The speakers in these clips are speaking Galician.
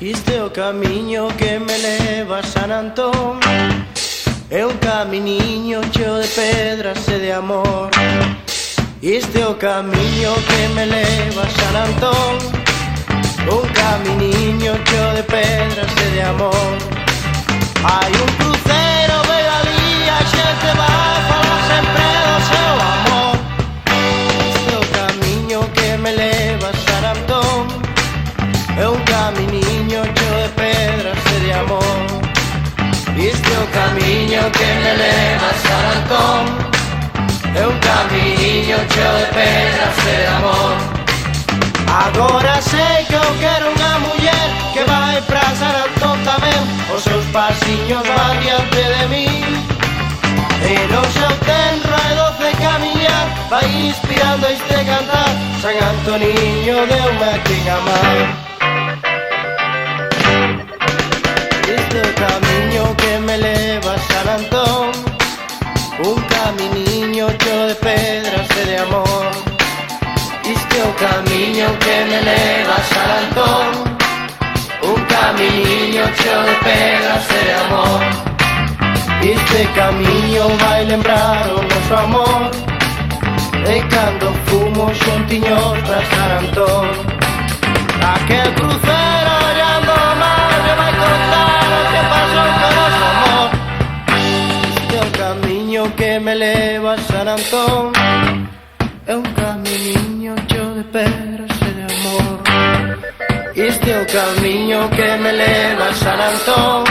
Este é o camiño que me leva a San Antón. É un caminiño cheo de pedras e de amor. Este é o camiño que me leva a San Antón. Un caminiño cheo de pedras e de amor. Hai un crucero, ve ali, a xente vai falar sempre do seu amor. Este é o camiño que me leva a San Antón. É un caminiño cheo de pedras e de amor. Este é o camiño que me leva a San Antón. É un camiño cheo de pedras e de amor. Agora sei que eu quero unha muller que vai pra San Antón tamén. Os seus pasiños van diante de min, e no seu tenro e doce camiñar vai inspirando este cantar. San Antoniño deume a quen amar. Este é o camiño que me leva a San Antón. Un caminiño cheo de pedras e de amor. Este é o camiño que me leva a San Antón. Un caminiño cheo de pedras e de amor. Este camiño vai lembrar o noso amor, e cando fumo xuntiños pra San Antón. Aquel crucero ollando o mar me vai contar o que pasou con noso amor. Este é o camiño que me leva a San Antón. É un caminiño cheo de pedras e de amor. Este é o camiño que me leva a San Antón.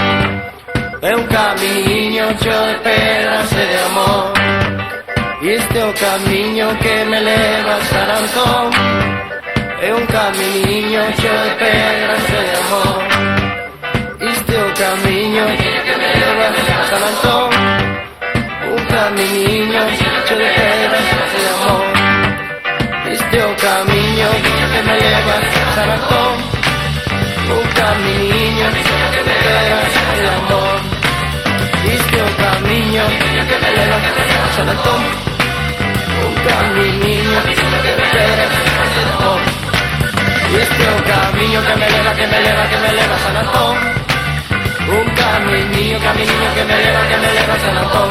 É un camiño cheo de pedras e de amor. Este é o camiño que me leva a San Antón. É un caminiño cheo de pedras e de amor. Este é o camiño que me leva a San Antón. Un caminiño cheo de pedras e de amor. Este é o camiño que me leva a San Antón. Un caminiño cheo de pedras e de amor. Este é o camiño que me leva a San Antón. Un caminiño cheo de pedras e de amor. Este é o camiño que me leva a San Antón. Un caminiño que me leva a San Antón.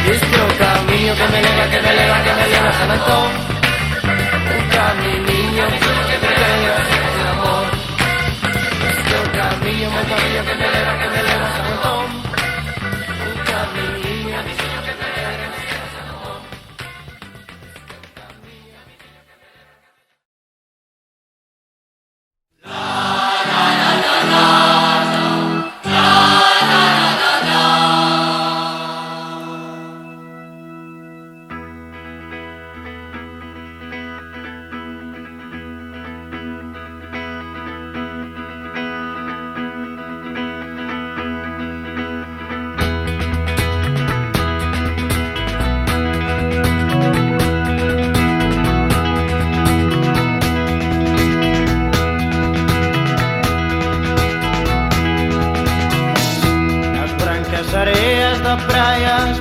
Este é o camiño que me leva a San Antón. Un caminiño que me leva a amor. Este é o camiño que me leva a San Antón. Un caminiño que me leva a San Antón.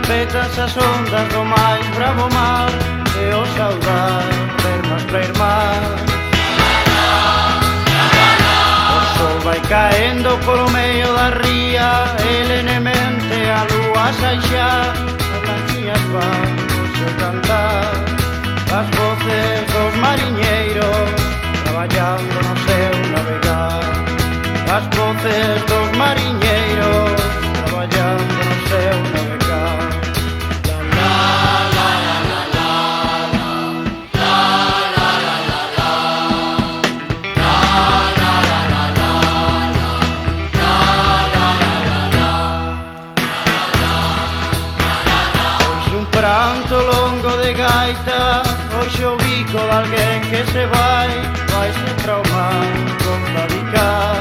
Espetas as ondas do máis bravo mar, e o saudar pernas pra irmás. O sol vai caendo polo medio da ría, e lenemente a lúa sai xa. As lanchiñas van o seu cantar, as voces dos mariñeiros traballando no seu navegar. As voces dos mariñeiros traballando no seu navegar. Pranto longo de gaita, hoxe o bico de alguén que se vai, vai se traumar con dedicar.